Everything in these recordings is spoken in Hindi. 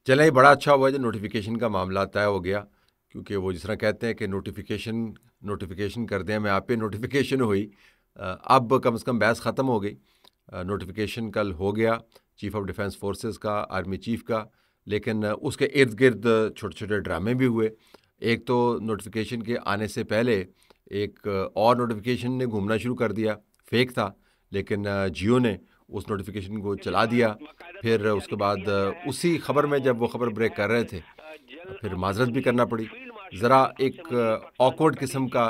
चलें, ये बड़ा अच्छा हुआ जो नोटिफिकेशन का मामला तय हो गया, क्योंकि वो जिस तरह कहते हैं कि नोटिफिकेशन कर दें, मैं आप पे नोटिफिकेशन हुई। अब कम से कम बहस ख़त्म हो गई। नोटिफिकेशन कल हो गया चीफ़ ऑफ डिफेंस फोर्सेस का, आर्मी चीफ़ का, लेकिन उसके इर्द गिर्द छोटे छोटे ड्रामे भी हुए। एक तो नोटिफिकेशन के आने से पहले एक और नोटिफिकेशन ने घूमना शुरू कर दिया, फेक था, लेकिन जियो ने उस नोटिफिकेशन को चला दिया। फिर उसके बाद उसी खबर में जब वो खबर ब्रेक कर रहे थे, फिर माजरत भी करना पड़ी। ज़रा एक ऑकवर्ड किस्म का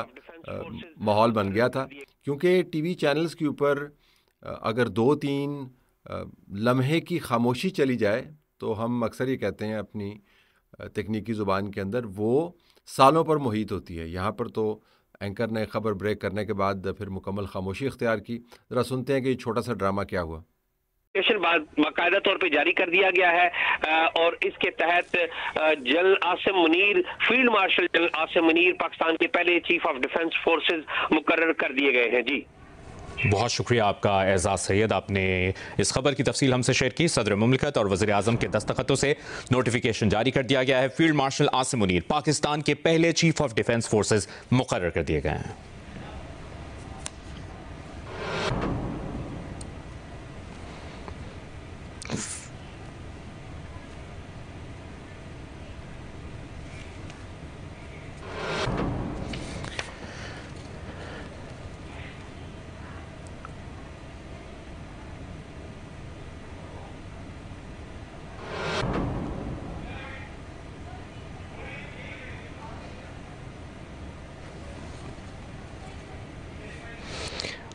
माहौल बन गया था, क्योंकि टीवी चैनल्स के ऊपर अगर 2-3 लम्हे की खामोशी चली जाए, तो हम अक्सर ये कहते हैं अपनी तकनीकी ज़ुबान के अंदर, वो सालों पर मुहीत होती है। यहाँ पर तो एंकर ने खबर ब्रेक करने के बाद फिर मुकम्मल खामोशी इख्तियार की। ज़रा सुनते हैं कि ये छोटा सा ड्रामा क्या हुआ। बाकायदा तौर पे जारी कर दिया गया है और इसके तहत general Asim Munir, field marshal general Asim Munir Pakistan के पहले चीफ ऑफ डिफेंस फोर्सेस मुकर्रर कर दिए गए हैं। जी, बहुत शुक्रिया आपका एजाज सैयद, आपने इस खबर की तफसील हमसे शेयर की। सदर मुमलिकत और वज़ीर आज़म के दस्तखतों से नोटिफिकेशन जारी कर दिया गया है। फील्ड मार्शल आसिम मुनीर पाकिस्तान के पहले चीफ ऑफ डिफेंस फोर्सेस मुकर्रर कर दिए गए हैं।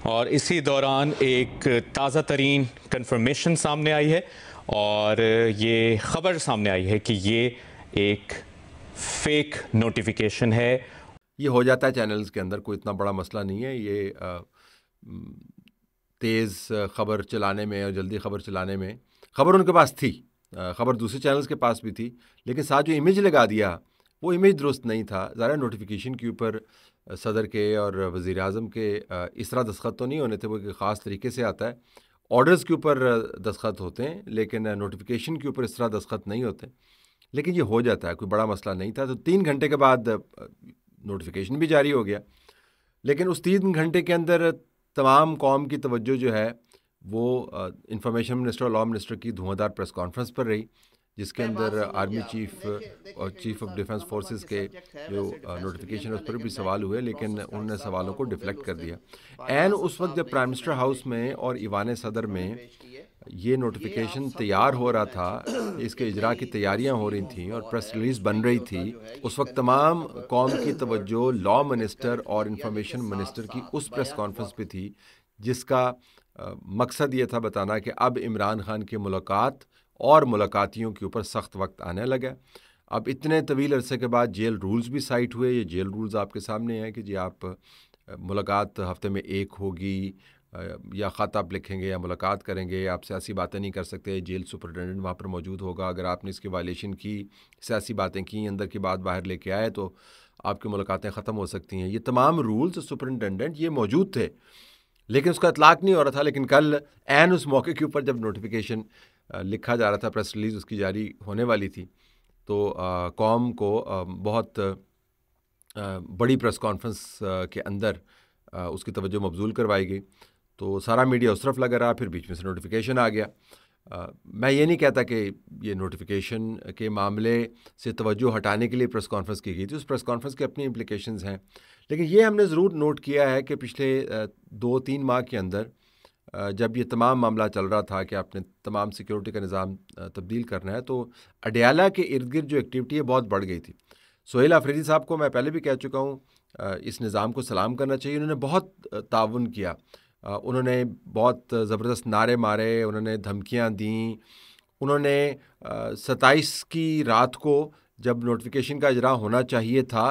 और इसी दौरान एक ताज़ा तरीन कंफर्मेशन सामने आई है और ये खबर सामने आई है कि ये एक फेक नोटिफिकेशन है। ये हो जाता है चैनल्स के अंदर, कोई इतना बड़ा मसला नहीं है। ये तेज़ ख़बर चलाने में और जल्दी ख़बर चलाने में, ख़बर उनके पास थी, ख़बर दूसरे चैनल्स के पास भी थी, लेकिन साथ जो इमेज लगा दिया वो इमेज दुरुस्त नहीं था। ज़रा नोटिफिकेशन के ऊपर सदर के और वज़ीर आज़म के इस तरह दस्तखत तो नहीं होने थे, वो एक ख़ास तरीके से आता है। ऑर्डर्स के ऊपर दस्तखत होते हैं, लेकिन नोटिफिकेशन के ऊपर इस तरह दस्तखत नहीं होते। लेकिन ये हो जाता है, कोई बड़ा मसला नहीं था। तो 3 घंटे के बाद नोटिफिकेशन भी जारी हो गया, लेकिन उस 3 घंटे के अंदर तमाम कौम की तवज्जो जो है वो इंफॉर्मेशन मिनिस्टर और लॉ मिनिस्टर की धुआंधार प्रेस कॉन्फ्रेंस पर रही, जिसके अंदर आर्मी चीफ और चीफ ऑफ डिफेंस फोर्सेस के जो नोटिफिकेशन है उस पर भी सवाल हुए, लेकिन उन्होंने सवालों को डिफ्लेक्ट कर दिया। एन उस वक्त जब प्राइम मिनिस्टर हाउस में और ईवान सदर में ये नोटिफिकेशन तैयार हो रहा था, इसके इजरा की तैयारियां हो रही थी और प्रेस रिलीज बन रही थी, उस वक्त तमाम कौम की तवज्जो लॉ मिनिस्टर और इंफॉर्मेशन मिनिस्टर की उस प्रेस कॉन्फ्रेंस पे थी, जिसका मकसद ये था बताना कि अब इमरान खान की मुलाकात और मुलाकातियों के ऊपर सख्त वक्त आने लगा। अब इतने तवील अरसे के बाद जेल रूल्स भी साइट हुए। ये जेल रूल्स आपके सामने हैं कि जी आप मुलाकात हफ्ते में एक होगी, या ख़त आप लिखेंगे या मुलाकात करेंगे, आप सियासी बातें नहीं कर सकते, जेल सुपरिटेंडेंट वहाँ पर मौजूद होगा। अगर आपने इसकी वायलेशन की, सियासी बातें की, अंदर की बात बाहर लेके आए, तो आपकी मुलाकातें ख़त्म हो सकती हैं। ये तमाम रूल्स सुपरिटेंडेंट ये मौजूद थे, लेकिन उसका इतलाक़ नहीं हो रहा था। लेकिन कल एन उस मौके के ऊपर जब नोटिफिकेशन लिखा जा रहा था, प्रेस रिलीज़ उसकी जारी होने वाली थी, तो कौम को बहुत बड़ी प्रेस कॉन्फ्रेंस के अंदर उसकी तवज्जो मबजूल करवाई गई। तो सारा मीडिया उस तरफ लगा रहा, फिर बीच में से नोटिफिकेशन आ गया। मैं ये नहीं कहता कि ये नोटिफिकेशन के मामले से तवज्जो हटाने के लिए प्रेस कॉन्फ्रेंस की गई थी, उस प्रेस कॉन्फ्रेंस के अपनी इम्प्लिकेशंस हैं। लेकिन ये हमने ज़रूर नोट किया है कि पिछले 2-3 माह के अंदर जब ये तमाम मामला चल रहा था कि आपने तमाम सिक्योरिटी का निज़ाम तब्दील करना है, तो अडयाला के इर्द गिर्द जो एक्टिविटी है बहुत बढ़ गई थी। सोहेल आफरीदी साहब को मैं पहले भी कह चुका हूँ, इस निज़ाम को सलाम करना चाहिए। उन्होंने बहुत ताउन किया, उन्होंने बहुत ज़बरदस्त नारे मारे, उन्होंने धमकियाँ दी। उन्होंने 27 की रात को जब नोटिफिकेशन का इजरा होना चाहिए था,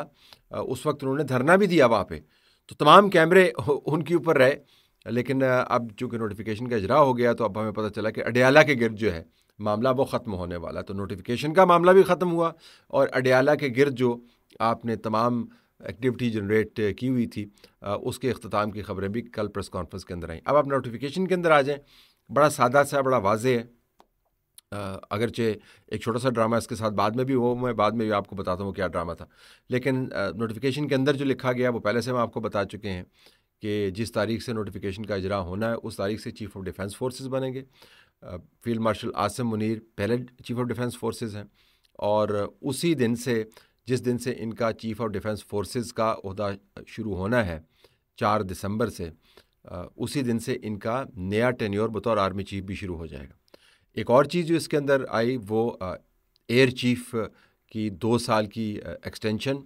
उस वक्त उन्होंने धरना भी दिया वहाँ पे, तो तमाम कैमरे उनके ऊपर रहे। लेकिन अब चूँकि नोटिफिकेशन का इजरा हो गया, तो अब हमें पता चला कि अडयाला के गिर्द जो है मामला वो ख़त्म होने वाला। तो नोटिफिकेशन का मामला भी ख़त्म हुआ और अडयाला के गिर्द जो आपने तमाम एक्टिविटी जनरेट की हुई थी, उसके अख्ताम की खबरें भी कल प्रेस कॉन्फ्रेंस के अंदर आई। अब आप नोटिफिकेशन के अंदर आ जाएं, बड़ा सादा सा, बड़ा वाज़ेह है। अगरचे एक छोटा सा ड्रामा इसके साथ बाद में भी हो, मैं बाद में भी आपको बताता हूँ क्या ड्रामा था, लेकिन नोटिफिकेशन के अंदर जो लिखा गया वो पहले से हम आपको बता चुके हैं कि जिस तारीख से नोटिफिकेशन का इजरा होना है उस तारीख से चीफ़ ऑफ डिफेंस फोर्सेस बनेंगे। फील्ड मार्शल आसिम मुनीर पहले चीफ़ ऑफ डिफेंस फोर्सेस हैं, और उसी दिन से, जिस दिन से इनका चीफ़ ऑफ डिफेंस फोर्सेस का ओहदा शुरू होना है 4 दिसंबर से, उसी दिन से इनका नया टेन्योर बतौर आर्मी चीफ भी शुरू हो जाएगा। एक और चीज़ जो इसके अंदर आई वो एयर चीफ की 2 साल की एक्सटेंशन,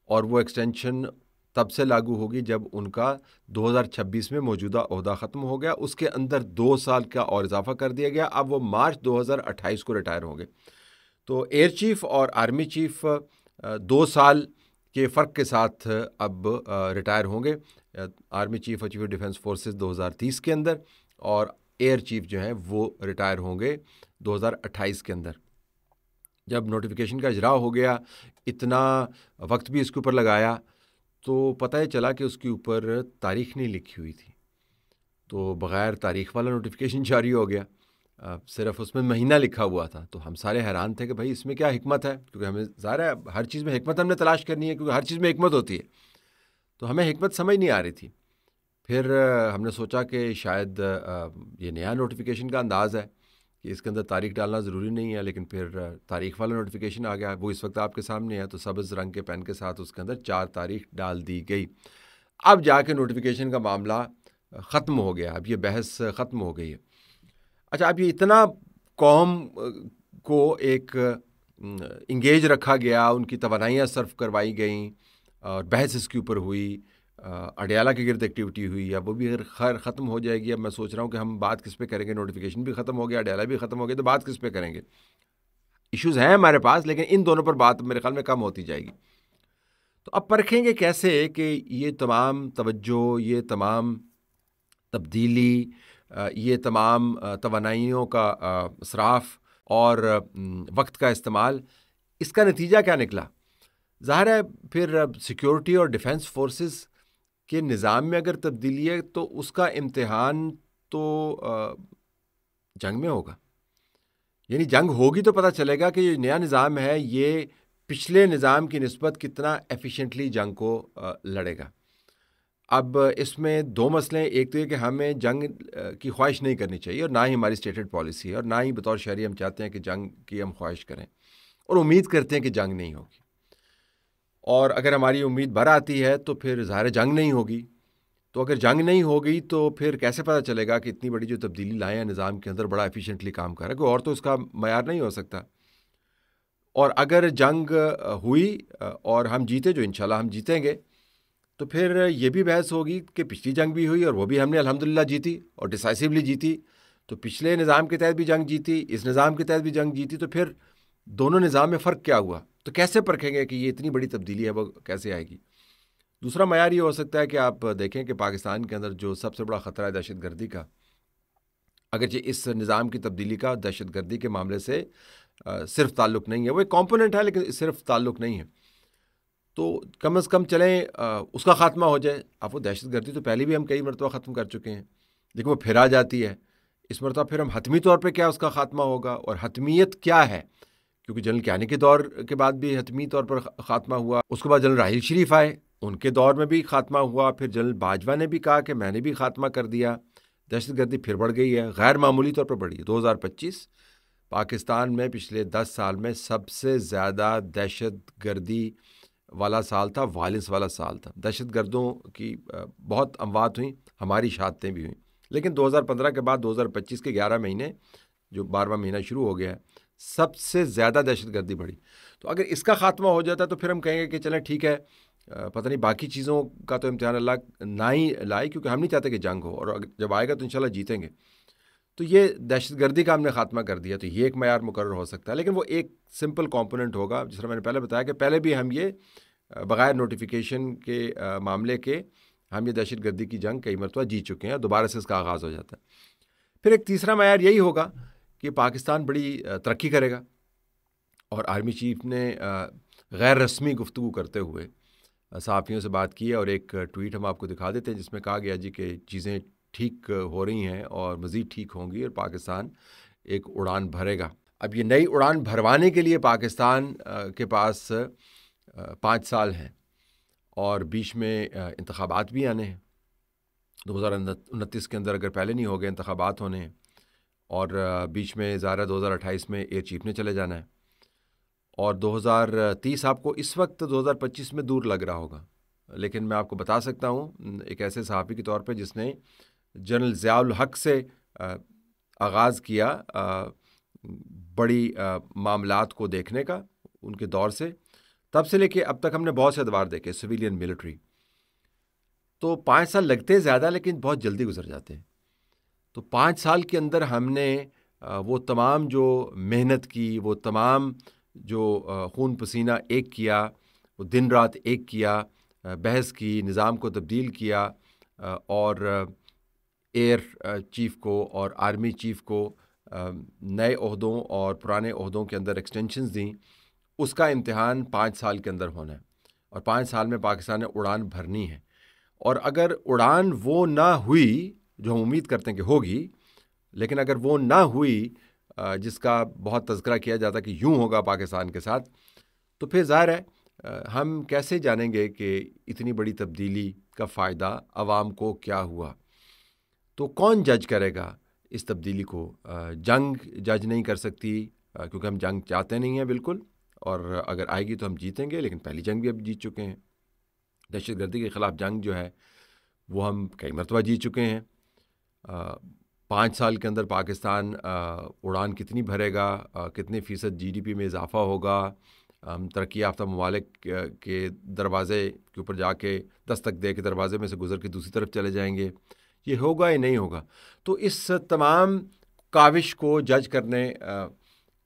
और वो एक्सटेंशन तब से लागू होगी जब उनका 2026 में मौजूदा ओहदा ख़त्म हो गया, उसके अंदर 2 साल का और इजाफा कर दिया गया। अब वो मार्च 2028 को रिटायर होंगे। तो एयर चीफ और आर्मी चीफ 2 साल के फ़र्क के साथ अब रिटायर होंगे। आर्मी चीफ और चीफ ऑफ डिफेंस फोर्सेस 2030 के अंदर, और एयर चीफ जो हैं वो रिटायर होंगे 2028 के अंदर। जब नोटिफिकेशन का इजरा हो गया, इतना वक्त भी इसके ऊपर लगाया, तो पता ही चला कि उसके ऊपर तारीख नहीं लिखी हुई थी, तो बग़ैर तारीख वाला नोटिफिकेशन जारी हो गया। सिर्फ उसमें महीना लिखा हुआ था, तो हम सारे हैरान थे कि भाई इसमें क्या हिकमत है, क्योंकि हमें ज़ाहिर है हर चीज़ में हिकमत हमने तलाश करनी है, क्योंकि हर चीज़ में हिकमत होती है, तो हमें हिकमत समझ नहीं आ रही थी। फिर हमने सोचा कि शायद ये नया नोटिफिकेशन का अंदाज़ है कि इसके अंदर तारीख डालना ज़रूरी नहीं है, लेकिन फिर तारीख वाला नोटिफिकेशन आ गया, वो इस वक्त आपके सामने है। तो सब्ज़ रंग के पेन के साथ उसके अंदर 4 तारीख डाल दी गई। अब जाके नोटिफिकेशन का मामला ख़त्म हो गया, अब ये बहस ख़त्म हो गई है। अच्छा, अब ये इतना कौम को एक इंगेज रखा गया, उनकी तवानाइयाँ सर्व करवाई गई और बहस इसके ऊपर हुई, अडयाला के गिर्द एक्टिविटी हुई। अब वो भी अगर खैर ख़त्म हो जाएगी। अब मैं सोच रहा हूँ कि हम बात किस पे करेंगे, नोटिफिकेशन भी ख़त्म हो गया, अडयाला भी ख़त्म हो गया, तो बात किस पे करेंगे। इश्यूज़ हैं हमारे पास, लेकिन इन दोनों पर बात मेरे ख्याल में कम होती जाएगी। तो अब परखेंगे कैसे कि ये तमाम तवज्जो, ये तमाम तब्दीली, ये तमाम तवानाइयों का इसराफ़ और वक्त का इस्तेमाल, इसका नतीजा क्या निकला। ज़ाहिर है फिर सिक्योरिटी और डिफेंस फोर्सेस के निज़ाम में अगर तब्दीली है तो उसका इम्तिहान तो जंग में होगा। यानी जंग होगी तो पता चलेगा कि ये नया निज़ाम है, ये पिछले निज़ाम की निस्बत कितना एफिशिएंटली जंग को लड़ेगा। अब इसमें 2 मसले हैं। एक तो ये कि हमें जंग की ख्वाहिश नहीं करनी चाहिए, और ना ही हमारी स्टेटेड पॉलिसी है, और ना ही बतौर शहरी हम चाहते हैं कि जंग की हम ख्वाहिश करें और उम्मीद करते हैं कि जंग नहीं होगी। और अगर हमारी उम्मीद भर आती है तो फिर ज़ाहिर जंग नहीं होगी। तो अगर जंग नहीं होगी तो फिर कैसे पता चलेगा कि इतनी बड़ी जो तब्दीली लाए हैं निज़ाम के अंदर बड़ा एफिशिएंटली काम कर रहा है, कोई और तो उसका मयार नहीं हो सकता। और अगर जंग हुई और हम जीते, जो इंशाल्लाह हम जीतेंगे, तो फिर ये भी बहस होगी कि पिछली जंग भी हुई और वो भी हमने अल्हम्दुलिल्लाह जीती और डिसाइसिवली जीती, तो पिछले निज़ाम के तहत भी जंग जीती, इस निज़ाम के तहत भी जंग जीती, तो फिर दोनों निज़ाम में फ़र्क क्या हुआ। तो कैसे परखेंगे कि ये इतनी बड़ी तब्दीली है वो कैसे आएगी। दूसरा मयार ये हो सकता है कि आप देखें कि पाकिस्तान के अंदर जो सबसे बड़ा ख़तरा है दहशतगर्दी का, अगरचे इस निज़ाम की तब्दीली का दहशतगर्दी के मामले से सिर्फ ताल्लुक़ नहीं है, वो एक कॉम्पोनेंट है लेकिन सिर्फ ताल्लुक़ नहीं है। तो कम से कम चलें उसका ख़ात्मा हो जाए। अब वो दहशतगर्दी तो पहले भी हम कई मरतबा ख़त्म कर चुके हैं, लेकिन वो फिर आ जाती है। इस मरतबा फिर हम हतमी तौर पे क्या उसका ख़ात्मा होगा और हतमियत क्या है, क्योंकि जनरल कियानी के दौर के बाद भी हतमी तौर पर ख़ात्मा हुआ, उसके बाद जनरल राहिल शरीफ आए, उनके दौर में भी ख़ात्मा हुआ, फिर जनरल बाजवा ने भी कहा कि मैंने भी ख़ात्मा कर दिया। दहशतगर्दी फिर बढ़ गई है, गैर मामूली तौर पर बढ़ी है। 2025 पाकिस्तान में पिछले 10 साल में सबसे ज़्यादा दहशतगर्दी वाला साल था, वायलेंस वाला साल था। दहशतगर्दों की बहुत अमवात हुई, हमारी शहादतें भी हुई। लेकिन 2015 के बाद 2025 के 11 महीने, जो 12वां महीना शुरू हो गया है, सबसे ज़्यादा दहशतगर्दी बढ़ी। तो अगर इसका ख़ात्मा हो जाता है तो फिर हम कहेंगे कि चलें ठीक है, पता नहीं बाकी चीज़ों का तो इम्तिहान अल्लाह ना ही लाए, क्योंकि हम नहीं चाहते कि जंग हो, और जब आएगा तो इंशाल्लाह जीतेंगे। तो ये दहशतगर्दी का हमने ख़ात्मा कर दिया, तो ये एक मयार मुकर्रर हो सकता है, लेकिन वो एक सिंपल कॉम्पोनेंट होगा। जिस तरह मैंने पहले बताया कि पहले भी हम ये बग़ैर नोटिफिकेशन के मामले के हम ये दहशतगर्दी की जंग कई मरतबा जीत चुके हैं, दोबारा से इसका आगाज़ हो जाता है। फिर एक तीसरा मयार यही होगा कि पाकिस्तान बड़ी तरक्की करेगा, और आर्मी चीफ ने गैर रस्मी गुफ्तगू करते हुए सहाफ़ियों से बात की है, और एक ट्वीट हम आपको दिखा देते हैं जिसमें कहा गया जी कि चीज़ें ठीक हो रही हैं और मज़ीद ठीक होंगी, और पाकिस्तान एक उड़ान भरेगा। अब ये नई उड़ान भरवाने के लिए पाकिस्तान के पास 5 साल हैं और बीच में इंतखाबात भी आने हैं। 2029 के अंदर अगर पहले नहीं हो गए इंतखाबात होने हैं और बीच में ज़ाहिर 2028 में एयर चीफ ने चले जाना है और 2030 आपको इस वक्त 2025 में दूर लग रहा होगा, लेकिन मैं आपको बता सकता हूँ एक ऐसे सहाफ़ी के तौर पे जिसने जनरल ज़ियाउल हक से आगाज़ किया बड़ी मामलात को देखने का उनके दौर से, तब से लेके अब तक हमने बहुत से अदवार देखे सिविलियन मिलिट्री। तो 5 साल लगते ज़्यादा लेकिन बहुत जल्दी गुजर जाते हैं। तो 5 साल के अंदर हमने वो तमाम जो मेहनत की, वो तमाम जो खून पसीना एक किया, वो दिन रात एक किया, बहस की, निज़ाम को तब्दील किया और एयर चीफ़ को और आर्मी चीफ़ को नए ओहदों और पुराने ओहदों के अंदर एक्सटेंशंस दी, उसका इम्तिहान 5 साल के अंदर होना है और 5 साल में पाकिस्तान ने उड़ान भरनी है। और अगर उड़ान वो ना हुई जो हम उम्मीद करते हैं कि होगी, लेकिन अगर वो ना हुई जिसका बहुत तज़किरा किया जाता कि यूं होगा पाकिस्तान के साथ, तो फिर ज़ाहिर है हम कैसे जानेंगे कि इतनी बड़ी तब्दीली का फ़ायदा आवाम को क्या हुआ। तो कौन जज करेगा इस तब्दीली को? जंग जज नहीं कर सकती क्योंकि हम जंग चाहते नहीं हैं बिल्कुल, और अगर आएगी तो हम जीतेंगे, लेकिन पहली जंग भी अब जीत चुके हैं। दहशतगर्दी के ख़िलाफ़ जंग जो है वो हम कई मरतबा जीत चुके हैं। 5 साल के अंदर पाकिस्तान उड़ान कितनी भरेगा, कितने फ़ीसद GDP में इजाफ़ा होगा, हम तरक्की याफ्ता ममालिक के दरवाज़े के ऊपर जाके दस्तक दे के दरवाज़े में से गुज़र के दूसरी तरफ चले जाएंगे, ये होगा या नहीं होगा। तो इस तमाम काविश को जज करने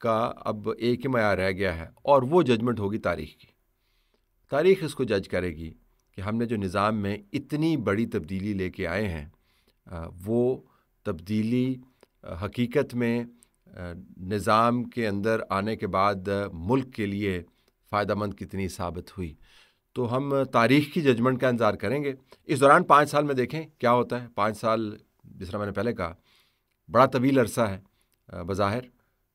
का अब एक ही मयार रह गया है और वो जजमेंट होगी तारीख़ की। तारीख़ इसको जज करेगी कि हमने जो निज़ाम में इतनी बड़ी तब्दीली लेके आए हैं, वो तब्दीली हकीकत में निज़ाम के अंदर आने के बाद मुल्क के लिए फ़ायदेमंद कितनी साबित हुई। तो हम तारीख़ की जजमेंट का इंतज़ार करेंगे। इस दौरान 5 साल में देखें क्या होता है। 5 साल जिस तरह मैंने पहले कहा बड़ा तवील अरसा है बज़ाहिर,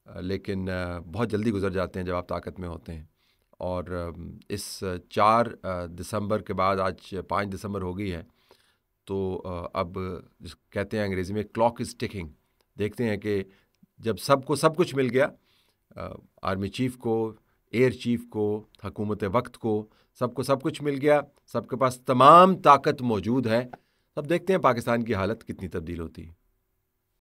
लेकिन बहुत जल्दी गुजर जाते हैं जब आप ताकत में होते हैं। और इस 4 दिसंबर के बाद आज 5 दिसंबर हो गई है, तो अब जिस कहते हैं अंग्रेज़ी में क्लॉक इज़ टिकिंग। देखते हैं कि जब सबको सब कुछ मिल गया, आर्मी चीफ़ को, एयर चीफ़ को, हुकूमत वक्त को, सबको सब कुछ मिल गया, सबके पास तमाम ताकत मौजूद है, तब देखते हैं पाकिस्तान की हालत कितनी तब्दील होती है।